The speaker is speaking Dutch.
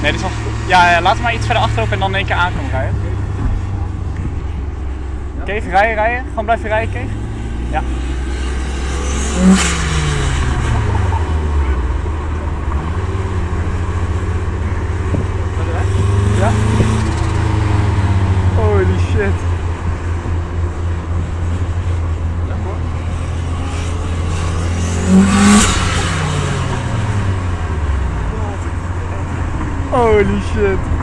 Nee, die is nog... Ja, laat hem maar iets verder achterop en dan in één keer aankomen rijden. Kees, rijden. Gewoon blijven rijden, Kees. Ja. Ja. Holy shit. Holy shit.